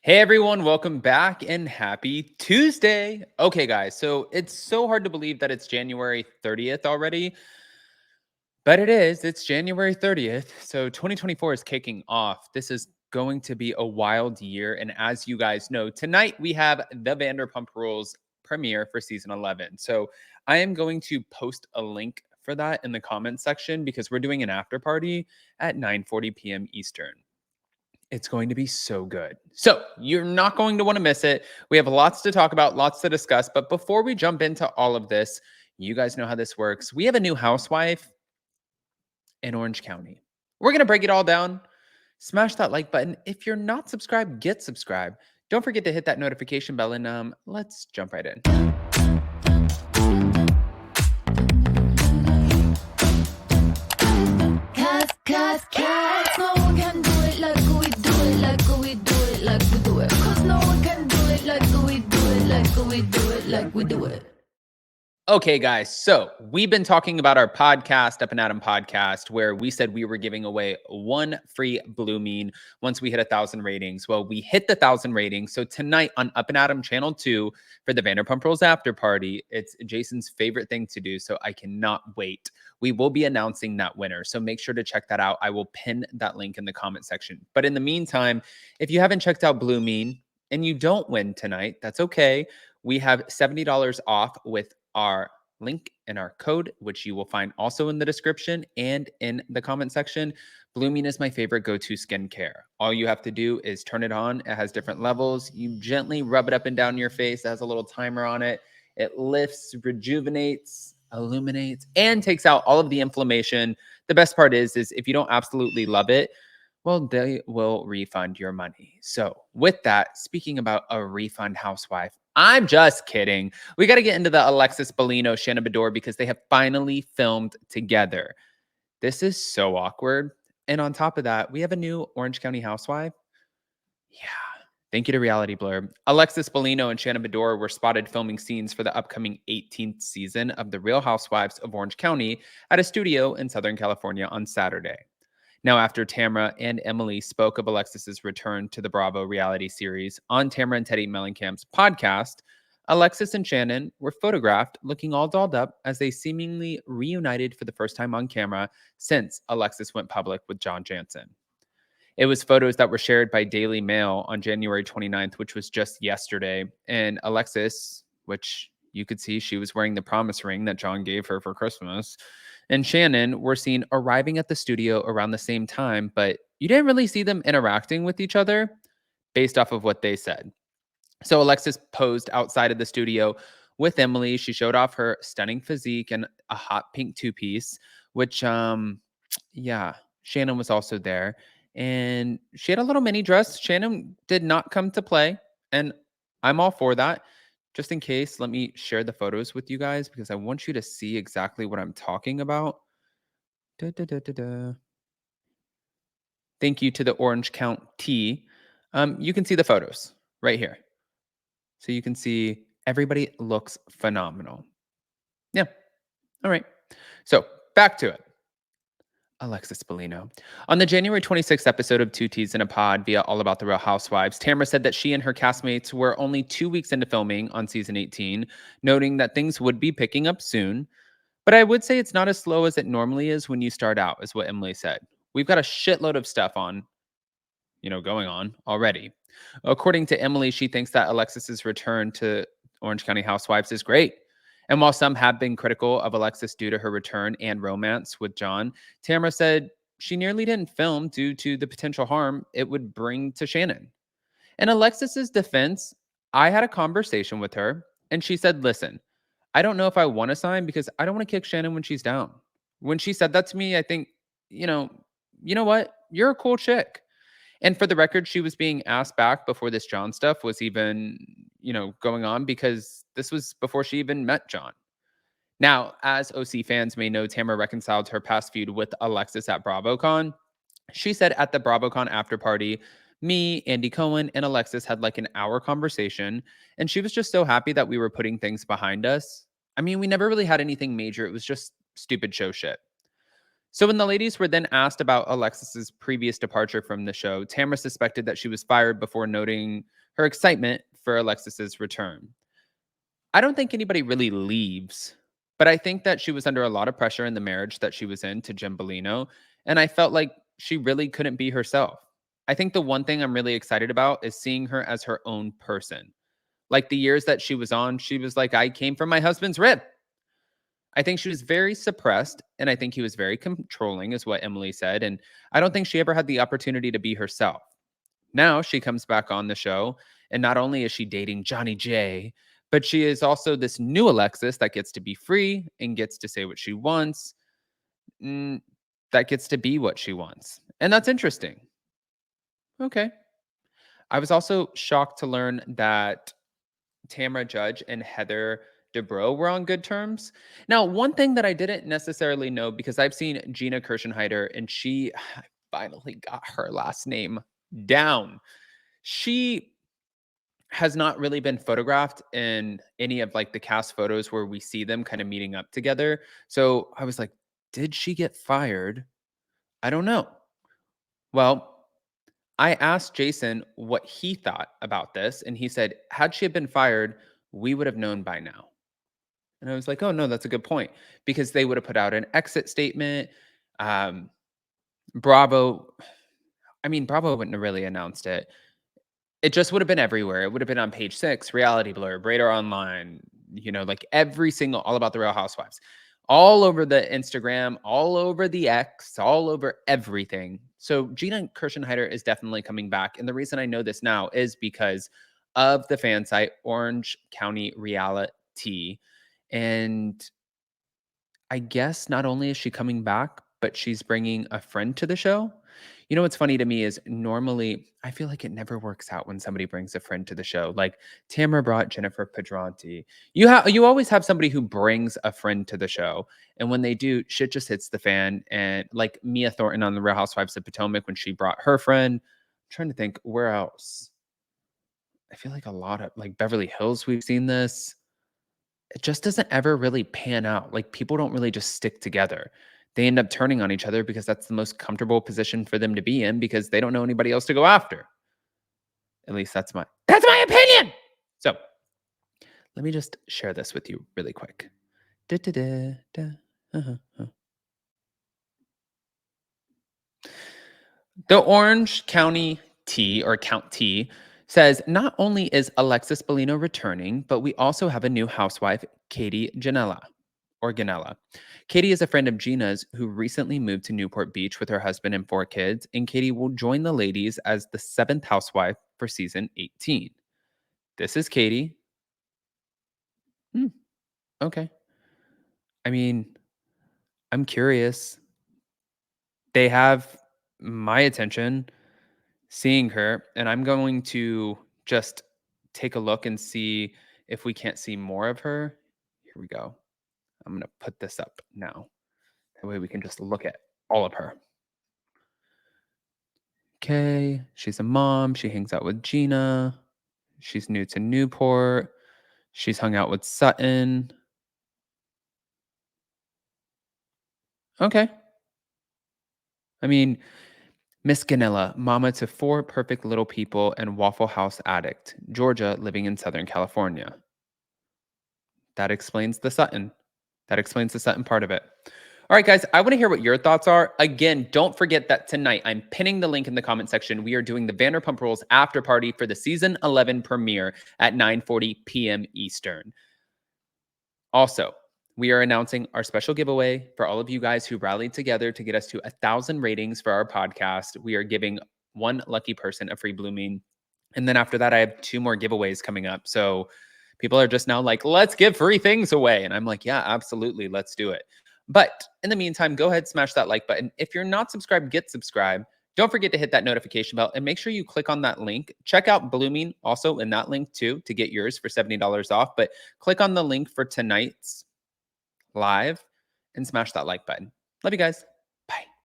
Hey everyone, welcome back and happy Tuesday. Okay, guys, so it's so hard to believe that it's January 30th already, but it is. It's January 30th. So 2024 is kicking off. This is going to be a wild year. And as you guys know, tonight we have the Vanderpump Rules premiere for season 11. So I am going to post a link for that in the comments section because we're doing an after party at 9:40 p.m. Eastern. It's going to be so good. So you're not going to want to miss it. We have lots to talk about, lots to discuss. But before we jump into all of this, you guys know how this works. We have a new housewife in Orange County. We're going to break it all down. Smash that like button. If you're not subscribed, get subscribed. Don't forget to hit that notification bell and let's jump right in. Cause no one can do it like we do it, like we do it, like we do it. Cause no one can do it like we do it, like we do it, like we do it. Okay, guys. So we've been talking about our podcast, Up and Adam podcast, where we said we were giving away one free Blue Mean once we hit 1,000 ratings. Well, we hit the 1,000 ratings. So tonight on Up and Adam Channel 2 for the Vanderpump Rules after party, it's Jason's favorite thing to do. So I cannot wait. We will be announcing that winner. So make sure to check that out. I will pin that link in the comment section. But in the meantime, if you haven't checked out Blue Mean and you don't win tonight, that's okay. We have $70 off with our link and our code, which you will find also in the description and in the comment section. Blue Mean is my favorite go-to skincare. All you have to do is turn it on. It has different levels. You gently rub it up and down your face. It has a little timer on it. It lifts, rejuvenates, illuminates, and takes out all of the inflammation. The best part is if you don't absolutely love it, well, they will refund your money. So with that, speaking about a refund housewife, I'm just kidding. We got to get into the Alexis Bellino, Shannon Beador because they have finally filmed together. This is so awkward. And on top of that, we have a new Orange County housewife. Yeah. Thank you to Reality Blur. Alexis Bellino and Shannon Beador were spotted filming scenes for the upcoming 18th season of The Real Housewives of Orange County at a studio in Southern California on Saturday. Now, after Tamra and Emily spoke of Alexis's return to the Bravo reality series on Tamra and Teddy Mellencamp's podcast, Alexis and Shannon were photographed looking all dolled up as they seemingly reunited for the first time on camera since Alexis went public with John Jansen. It was photos that were shared by Daily Mail on January 29th, which was just yesterday. And Alexis, which you could see she was wearing the promise ring that John gave her for Christmas, and Shannon were seen arriving at the studio around the same time, but you didn't really see them interacting with each other based off of what they said. So Alexis posed outside of the studio with Emily. She showed off her stunning physique and a hot pink two-piece, which yeah, Shannon was also there. And she had a little mini dress. Shannon did not come to play, and I'm all for that. Just in case, let me share the photos with you guys because I want you to see exactly what I'm talking about. Da, da, da, da, da. Thank you to the Orange County. You can see the photos right here. So you can see everybody looks phenomenal. Yeah. All right. So back to it. Alexis Bellino. On the January 26th episode of Two Teas in a Pod via All About the Real Housewives, Tamra said that she and her castmates were only 2 weeks into filming on season 18, noting that things would be picking up soon. But I would say it's not as slow as it normally is when you start out, is what Emily said. We've got a shitload of stuff going on already. According to Emily, she thinks that Alexis's return to Orange County Housewives is great. And while some have been critical of Alexis due to her return and romance with John, Tamara said she nearly didn't film due to the potential harm it would bring to Shannon. In Alexis's defense, I had a conversation with her and she said, listen, I don't know if I want to sign because I don't want to kick Shannon when she's down. When she said that to me, I think, you know what? You're a cool chick. And for the record, she was being asked back before this John stuff was even, going on because this was before she even met John. Now, as OC fans may know, Tamara reconciled her past feud with Alexis at BravoCon. She said at the BravoCon after party, me, Andy Cohen, and Alexis had like an hour conversation, and she was just so happy that we were putting things behind us. I mean, we never really had anything major. It was just stupid show shit. So when the ladies were then asked about Alexis's previous departure from the show, Tamara suspected that she was fired before noting her excitement for Alexis's return. I don't think anybody really leaves, but I think that she was under a lot of pressure in the marriage that she was in to Jim Bellino, and I felt like she really couldn't be herself. I think the one thing I'm really excited about is seeing her as her own person. Like the years that she was on, she was like, I came from my husband's rib. I think she was very suppressed, and I think he was very controlling, is what Emily said. And I don't think she ever had the opportunity to be herself. Now she comes back on the show, and not only is she dating Johnny J, but she is also this new Alexis that gets to be free and gets to say what she wants, mm, that gets to be what she wants. And that's interesting. Okay. I was also shocked to learn that Tamara Judge and Heather Dubrow were on good terms. Now, one thing that I didn't necessarily know because I've seen Gina Kirschenheiter and she finally got her last name down. She has not really been photographed in any of like the cast photos where we see them kind of meeting up together. So I was like, did she get fired? I don't know. Well, I asked Jason what he thought about this, and he said, had she been fired, we would have known by now. And I was like, oh, no, that's a good point because they would have put out an exit statement. Um, Bravo, Bravo wouldn't have really announced it. It just would have been everywhere. It would have been on Page Six, Reality Blur, Radar Online, like every single, all about the Real Housewives, all over the Instagram, all over the X, all over everything. So Gina Kirschenheiter is definitely coming back. And the reason I know this now is because of the fan site, Orange County Reality. And I guess not only is she coming back, but she's bringing a friend to the show. What's funny to me is normally I feel like it never works out when somebody brings a friend to the show. Like Tamara brought Jennifer Pedranti. You always have somebody who brings a friend to the show, and when they do, shit just hits the fan. And like Mia Thornton on the Real Housewives of Potomac when she brought her friend. I'm trying to think where else. I feel like a lot of like Beverly Hills. We've seen this. It just doesn't ever really pan out. Like people don't really just stick together. They end up turning on each other because that's the most comfortable position for them to be in because they don't know anybody else to go after. At least that's my opinion. So let me just share this with you really quick. Da-da-da-da. Uh-huh. The Orange County T or Count T says not only is Alexis Bellino returning, but we also have a new housewife, Katie Janella or Ganella. Katie is a friend of Gina's who recently moved to Newport Beach with her husband and 4 kids, and Katie will join the ladies as the 7th housewife for season 18. This is Katie. Okay. I mean, I'm curious. They have my attention seeing her, and I'm going to just take a look and see if we can't see more of her. Here we go. I'm going to put this up now. That way we can just look at all of her. Okay, she's a mom. She hangs out with Gina. She's new to Newport. She's hung out with Sutton. Okay. I mean, Miss Ganella, mama to 4 perfect little people and Waffle House addict. Georgia living in Southern California. That explains the Sutton. That explains the Sutton part of it. All right, guys, I want to hear what your thoughts are. Again, don't forget that tonight, I'm pinning the link in the comment section. We are doing the Vanderpump Rules after party for the season 11 premiere at 9:40 p.m. Eastern. Also, we are announcing our special giveaway for all of you guys who rallied together to get us to 1,000 ratings for our podcast. We are giving one lucky person a free Blue Mean. And then after that, I have 2 more giveaways coming up. So people are just now like, let's give free things away. And I'm like, yeah, absolutely. Let's do it. But in the meantime, go ahead, smash that like button. If you're not subscribed, get subscribed. Don't forget to hit that notification bell and make sure you click on that link. Check out Blooming also in that link too to get yours for $70 off. But click on the link for tonight's live and smash that like button. Love you guys.